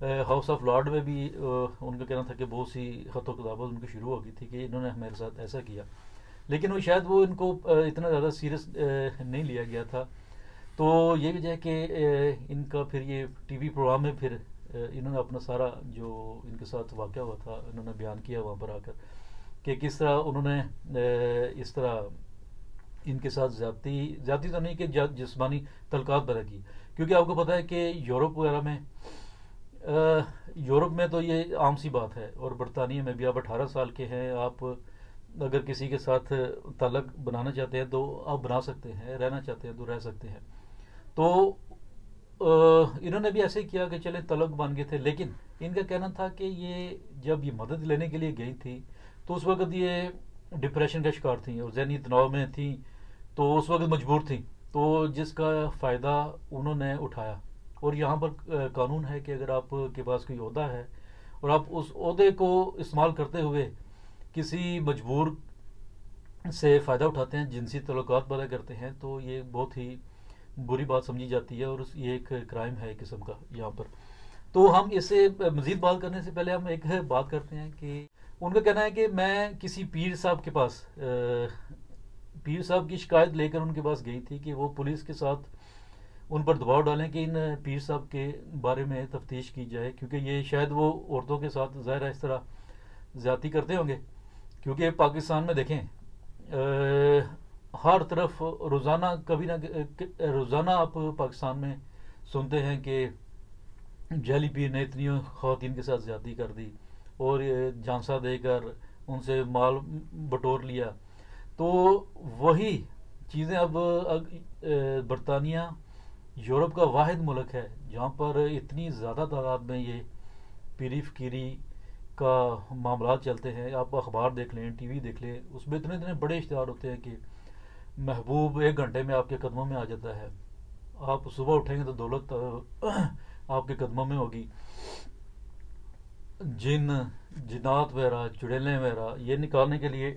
House of lord میں بھی ان کا کہنا تھا کہ بہت سی خط و کتابت ان کی شروع ہو گئی تھی کہ انہوں نے ہمارے ساتھ ایسا کیا، لیکن وہ شاید وہ ان کو اتنا زیادہ سیریس نہیں لیا گیا تھا. تو یہ وجہ ہے کہ ان کا پھر یہ ٹی وی پروگرام میں پھر انہوں نے اپنا سارا جو ان کے ساتھ واقعہ ہوا تھا انہوں نے بیان کیا وہاں پر آ کر کہ کس طرح انہوں نے اس طرح ان کے ساتھ زیادتی تو نہیں کہ جسمانی تعلقات پیدا کی. کیونکہ آپ کو پتہ ہے کہ یورپ وغیرہ میں یورپ میں تو یہ عام سی بات ہے، اور برطانیہ میں بھی آپ 18 سال کے ہیں، آپ اگر کسی کے ساتھ تعلق بنانا چاہتے ہیں تو آپ بنا سکتے ہیں، رہنا چاہتے ہیں تو رہ سکتے ہیں. تو انہوں نے بھی ایسے کیا کہ چلے تعلق بن گئے تھے. لیکن ان کا کہنا تھا کہ یہ جب یہ مدد لینے کے لیے گئی تھی تو اس وقت یہ ڈپریشن کا شکار تھیں اور ذہنی تناؤ میں تھیں، تو اس وقت مجبور تھیں، تو جس کا فائدہ انہوں نے اٹھایا. اور یہاں پر قانون ہے کہ اگر آپ کے پاس کوئی عہدہ ہے اور آپ اس عہدے کو استعمال کرتے ہوئے کسی مجبور سے فائدہ اٹھاتے ہیں، جنسی تعلقات پیدا کرتے ہیں، تو یہ بہت ہی بری بات سمجھی جاتی ہے اور یہ ایک کرائم ہے ایک قسم کا یہاں پر. تو ہم اس سے مزید بات کرنے سے پہلے ہم ایک بات کرتے ہیں کہ ان کا کہنا ہے کہ میں کسی پیر صاحب کے پاس پیر صاحب کی شکایت لے کر ان کے پاس گئی تھی کہ وہ پولیس کے ساتھ ان پر دباؤ ڈالیں کہ ان پیر صاحب کے بارے میں تفتیش کی جائے، کیونکہ یہ شاید وہ عورتوں کے ساتھ ظاہر ہے اس طرح زیادتی کرتے ہوں گے. کیونکہ پاکستان میں دیکھیں ہر طرف روزانہ کبھی نہ روزانہ آپ پاکستان میں سنتے ہیں کہ جعلی پیر نے اتنی خواتین کے ساتھ زیادتی کر دی اور جھانسا دے کر ان سے مال بٹور لیا. تو وہی چیزیں اب برطانیہ یورپ کا واحد ملک ہے جہاں پر اتنی زیادہ تعداد میں یہ پیری فقیری کا معاملات چلتے ہیں. آپ اخبار دیکھ لیں، ٹی وی دیکھ لیں، اس میں اتنے بڑے اشتہار ہوتے ہیں کہ محبوب 1 گھنٹے میں آپ کے قدموں میں آ جاتا ہے. آپ صبح اٹھیں گے تو دولت آپ کے قدموں میں ہوگی. جنات وغیرہ، چڑیلیں وغیرہ یہ نکالنے کے لیے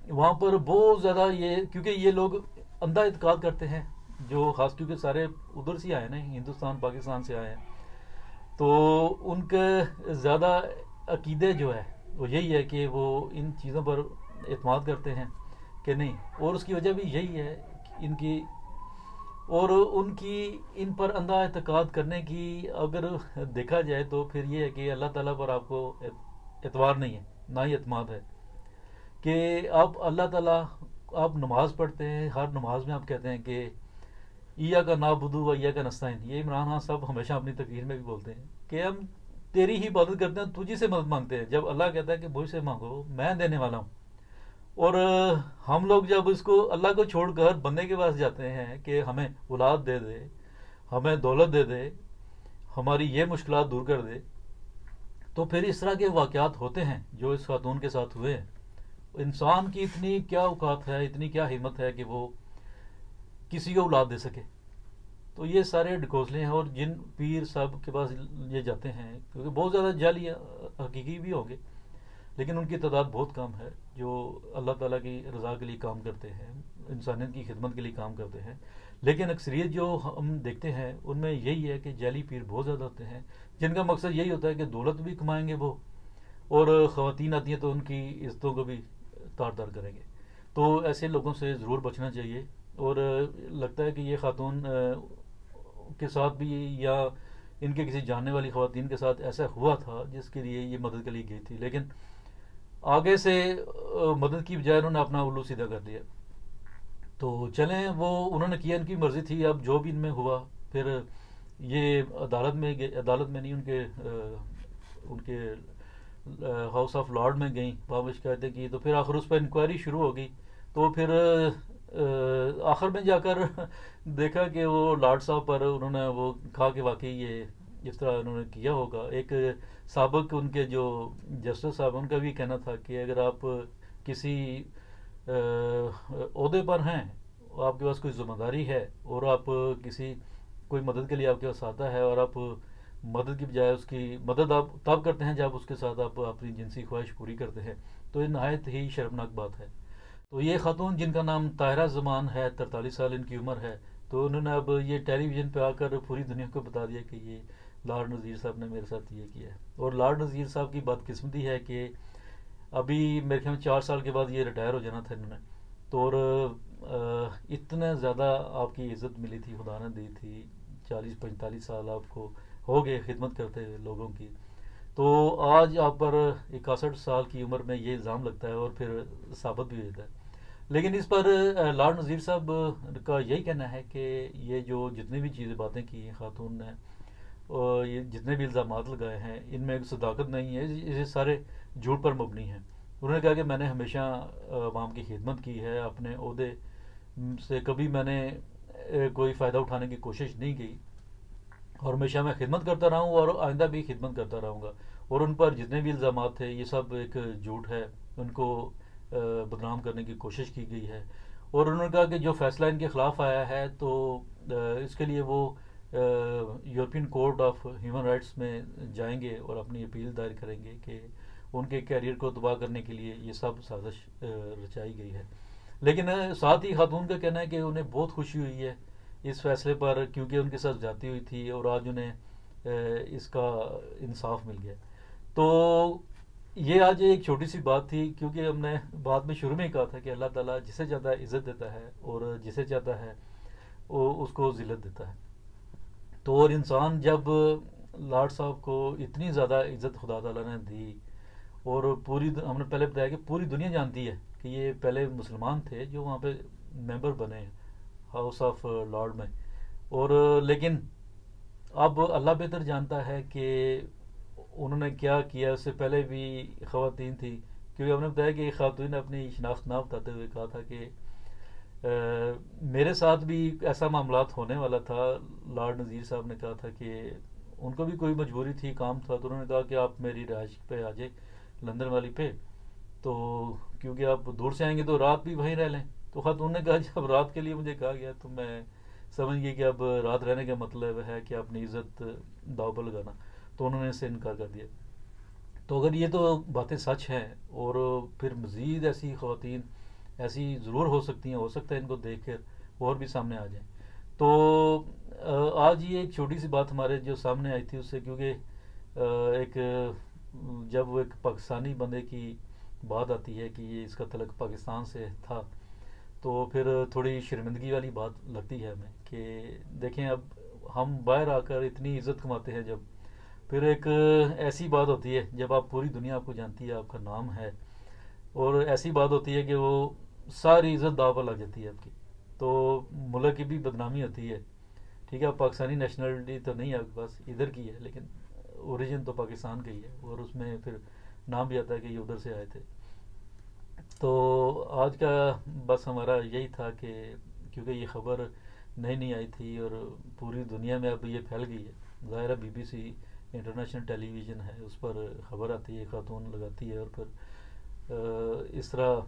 وہاں پر بہت زیادہ کیونکہ یہ لوگ اندھا اعتقاد کرتے ہیں، جو خاص کیونکہ سارے ادھر سے آئے نا، ہندوستان پاکستان سے آئے ہیں، تو ان کے زیادہ عقیدے جو ہے وہ یہی ہے کہ وہ ان چیزوں پر اعتماد کرتے ہیں کہ نہیں. اور اس کی وجہ بھی یہی ہے ان کی اور ان کی ان پر اندھا اعتقاد کرنے کی اگر دیکھا جائے تو پھر یہ ہے کہ اللہ تعالیٰ پر آپ کو اعتبار نہیں ہے، نہ ہی اعتماد ہے کہ آپ اللہ تعالیٰ آپ نماز پڑھتے ہیں، ہر نماز میں آپ کہتے ہیں کہ ایا کا نعبدو و ایا کا نستعین. یہ عمران خان صاحب ہمیشہ اپنی تقریر میں بھی بولتے ہیں کہ ہم تیری ہی عبادت کرتے ہیں، تجھی سے مدد مانگتے ہیں. جب اللہ کہتا ہے کہ مجھ سے مانگو، میں دینے والا ہوں. اور ہم لوگ جب اس کو اللہ کو چھوڑ کر بندے کے پاس جاتے ہیں کہ ہمیں اولاد دے دے، ہمیں دولت دے دے، ہماری یہ مشکلات دور کر دے، تو پھر اس طرح کے واقعات ہوتے ہیں جو اس خاتون کے ساتھ ہوئے ہیں. انسان کی اتنی کیا اوقات ہے، اتنی کیا ہمت ہے کہ وہ کسی کو اولاد دے سکے. تو یہ سارے ڈھکوسلے ہیں. اور جن پیر صاحب کے پاس یہ جاتے ہیں، کیونکہ بہت زیادہ جعلی حقیقی بھی ہوں گے، لیکن ان کی تعداد بہت کم ہے جو اللہ تعالیٰ کی رضا کے لیے کام کرتے ہیں، انسانیت کی خدمت کے لیے کام کرتے ہیں. لیکن اکثریت جو ہم دیکھتے ہیں ان میں یہی ہے کہ جعلی پیر بہت زیادہ ہوتے ہیں، جن کا مقصد یہی ہوتا ہے کہ دولت بھی کمائیں گے وہ، اور خواتین آتی ہیں تو ان کی عزتوں کو بھی تار تار کریں گے. تو ایسے لوگوں سے ضرور بچنا چاہیے. اور لگتا ہے کہ یہ خاتون کے ساتھ بھی یا ان کے کسی جاننے والی خواتین کے ساتھ ایسا ہوا تھا جس کے لیے یہ مدد کے لیے گئی تھی، لیکن آگے سے مدد کی بجائے انہوں نے اپنا الو سیدھا کر دیا. تو چلیں وہ انہوں نے کیا، ان کی مرضی تھی. اب جو بھی ان میں ہوا پھر یہ عدالت میں نہیں، ان کے ہاؤس آف لارڈ میں گئیں، وہاں پہ شکایتیں کی. تو پھر آخر اس پر انکوائری شروع ہو گئی. تو پھر آخر میں جا کر دیکھا کہ وہ لارڈ صاحب پر انہوں نے وہ کہا کہ واقعی یہ اس طرح انہوں نے کیا ہوگا. ایک سابق ان کے جو جسٹس صاحب ان کا بھی کہنا تھا کہ اگر آپ کسی عہدے پر ہیں، آپ کے پاس کوئی ذمہ داری ہے اور آپ کوئی مدد کے لیے آپ کے پاس آتا ہے اور آپ مدد کی بجائے اس کی مدد آپ تب کرتے ہیں جب اس کے ساتھ آپ اپنی جنسی خواہش پوری کرتے ہیں، تو یہ نہایت ہی شرمناک بات ہے. تو یہ خاتون جن کا نام طاہرہ زمان ہے، 43 سال ان کی عمر ہے، تو انہوں نے اب یہ ٹیلی ویژن پہ آ کر پوری دنیا کو بتا دیا کہ یہ لارڈ نذیر صاحب نے میرے ساتھ یہ کیا ہے. اور لارڈ نذیر صاحب کی بدقسمتی ہے کہ ابھی میرے خیال میں 4 سال کے بعد یہ ریٹائر ہو جانا تھا انہوں نے. تو اور اتنا زیادہ آپ کی عزت ملی تھی، خدا نے دی تھی، 40-45 سال آپ کو ہو گئے خدمت کرتے ہوئے لوگوں کی. تو آج آپ پر 61 سال کی عمر میں یہ الزام لگتا ہے اور پھر ثابت بھی ہو جاتا ہے. لیکن اس پر لارڈ نذیر صاحب کا یہی کہنا ہے کہ یہ جو جتنی بھی چیزیں باتیں کی ہیں خاتون نے، اور یہ جتنے بھی الزامات لگائے ہیں، ان میں صداقت نہیں ہے، یہ سارے جھوٹ پر مبنی ہیں. انہوں نے کہا کہ میں نے ہمیشہ عوام کی خدمت کی ہے، اپنے عہدے سے کبھی میں نے کوئی فائدہ اٹھانے کی کوشش نہیں کی، اور ہمیشہ میں خدمت کرتا رہا ہوں اور آئندہ بھی خدمت کرتا رہوں گا. اور ان پر جتنے بھی الزامات تھے یہ سب ایک جھوٹ ہے، ان کو بدنام کرنے کی کوشش کی گئی ہے. اور انہوں نے کہا کہ جو فیصلہ ان کے خلاف آیا ہے تو اس کے لیے وہ European court of human rights میں جائیں گے اور اپنی اپیل دائر کریں گے کہ ان کے کیریئر کو تباہ کرنے کے لیے یہ سب سازش رچائی گئی ہے. لیکن ساتھ ہی خاتون کا کہنا ہے کہ انہیں بہت خوشی ہوئی ہے اس فیصلے پر، کیونکہ ان کے ساتھ زیادتی ہوئی تھی اور آج انہیں اس کا انصاف مل گیا. تو یہ آج ایک چھوٹی سی بات تھی، کیونکہ ہم نے بات میں شروع میں ہی کہا تھا کہ اللہ تعالیٰ جسے چاہتا ہے عزت دیتا ہے اور جسے چاہتا ہے وہ اس کو ذلت دیتا ہے. تو اور انسان جب لارڈ صاحب کو اتنی زیادہ عزت خدا تعالیٰ نے دی، اور ہم نے پہلے بتایا کہ پوری دنیا جانتی ہے کہ یہ پہلے مسلمان تھے جو وہاں پہ ممبر بنے ہیں ہاؤس آف لارڈ میں. اور لیکن اب اللہ بہتر جانتا ہے کہ انہوں نے کیا کیا. اس سے پہلے بھی خواتین تھی، کیونکہ ہم نے بتایا کہ خاتون نے اپنی شناخت نہ بتاتے ہوئے کہا تھا کہ میرے ساتھ بھی ایسا معاملات ہونے والا تھا. لارڈ نذیر صاحب نے کہا تھا کہ ان کو بھی کوئی مجبوری تھی، کام تھا، تو انہوں نے کہا کہ آپ میری رہائش پہ آ جائیں لندن والی پہ، تو کیونکہ آپ دور سے آئیں گے تو رات بھی وہیں رہ لیں. تو خاتون نے کہا جب رات کے لیے مجھے کہا گیا تو میں سمجھ گئی کہ اب رات رہنے کا مطلب ہے کہ اپنی عزت داؤ پر لگانا، تو انہوں نے اس سے انکار کر دیا. تو اگر یہ تو باتیں سچ ہیں، اور پھر مزید ایسی خواتین ایسی ضرور ہو سکتی ہیں، ہو سکتا ہے ان کو دیکھ کر اور بھی سامنے آ جائیں. تو آج یہ ایک چھوٹی سی بات ہمارے جو سامنے آئی تھی اس سے، کیونکہ ایک جب وہ ایک پاکستانی بندے کی بات آتی ہے کہ یہ اس کا تعلق پاکستان سے تھا، تو پھر تھوڑی شرمندگی والی بات لگتی ہے ہمیں کہ دیکھیں اب ہم باہر آ کر اتنی عزت کماتے ہیں، جب پھر ایک ایسی بات ہوتی ہے جب آپ پوری دنیا آپ کو جانتی ہے، آپ کا نام ہے، اور ایسی بات ہوتی ہے کہ وہ ساری عزت داؤ پر لگ جاتی ہے آپ کی، تو ملک کی بھی بدنامی ہوتی ہے. ٹھیک ہے، پاکستانی نیشنلٹی تو نہیں ہے آپ کے پاس، ادھر کی ہے، لیکن اوریجن تو پاکستان کا ہی ہے، اور اس میں پھر نام بھی آتا ہے کہ یہ ادھر سے آئے تھے. تو آج کا بس ہمارا یہی تھا کہ کیونکہ یہ خبر نئی نہیں آئی تھی اور پوری دنیا میں اب یہ پھیل گئی ہے. ظاہر ہے BBC انٹرنیشنل ٹیلی ویژن ہے، اس پر خبر آتی ہے، خاتون لگاتی ہے، اور پھر اس طرح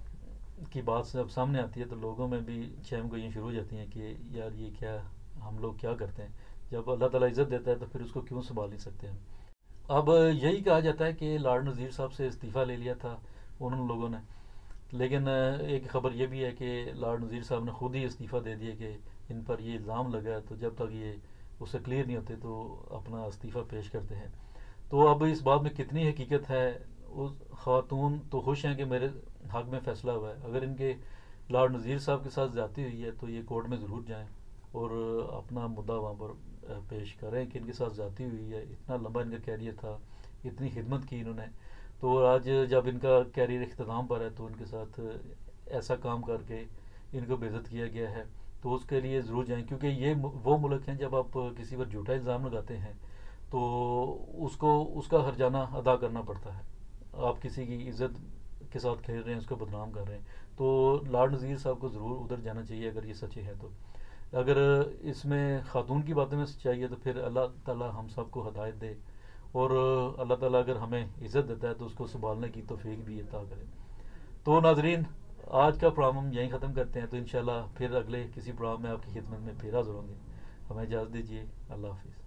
کی بات سے اب سامنے آتی ہے تو لوگوں میں بھی چہم گوئیاں شروع ہو جاتی ہیں کہ یار یہ کیا، ہم لوگ کیا کرتے ہیں، جب اللہ تعالیٰ عزت دیتا ہے تو پھر اس کو کیوں سنبھال نہیں سکتے ہم. اب یہی کہا جاتا ہے کہ لارڈ نذیر صاحب سے استعفیٰ لے لیا تھا ان لوگوں نے، لیکن ایک خبر یہ بھی ہے کہ لارڈ نذیر صاحب نے خود ہی استعفیٰ دے دیا کہ ان پر یہ الزام لگا ہے، تو جب تک یہ اس سے کلیئر نہیں ہوتے تو اپنا استعفیٰ پیش کرتے ہیں. تو اب اس بات میں کتنی حقیقت ہے، اس خاتون تو خوش ہیں کہ میرے حق میں فیصلہ ہوا ہے. اگر ان کے لارڈ نذیر صاحب کے ساتھ زیادتی ہوئی ہے تو یہ کورٹ میں ضرور جائیں اور اپنا مدعا وہاں پر پیش کریں کہ ان کے ساتھ زیادتی ہوئی ہے. اتنا لمبا ان کا کیریئر تھا، اتنی خدمت کی انہوں نے، تو آج جب ان کا کیریئر اختتام پر ہے تو ان کے ساتھ ایسا کام کر کے ان کو بے عزت کیا گیا ہے. تو اس کے لیے ضرور جائیں، کیونکہ یہ وہ ملک ہیں جب آپ کسی پر جھوٹا الزام لگاتے ہیں تو اس کا ہرجانہ ادا کرنا پڑتا ہے. آپ کسی کی عزت کے ساتھ کھیل رہے ہیں، اس کو بدنام کر رہے ہیں. تو لارڈ نذیر صاحب کو ضرور ادھر جانا چاہیے اگر یہ سچے ہیں. تو اگر اس میں خاتون کی باتوں میں سچائی ہے تو پھر اللہ تعالیٰ ہم سب کو ہدایت دے، اور اللہ تعالیٰ اگر ہمیں عزت دیتا ہے تو اس کو سنبھالنے کی توفیق بھی عطا کرے. تو ناظرین، آج کا پروگرام ہم یہیں ختم کرتے ہیں، تو انشاءاللہ پھر اگلے کسی پروگرام میں آپ کی خدمت میں پھر حاضر ہوں گے. ہمیں اجازت دیجیے، اللہ حافظ.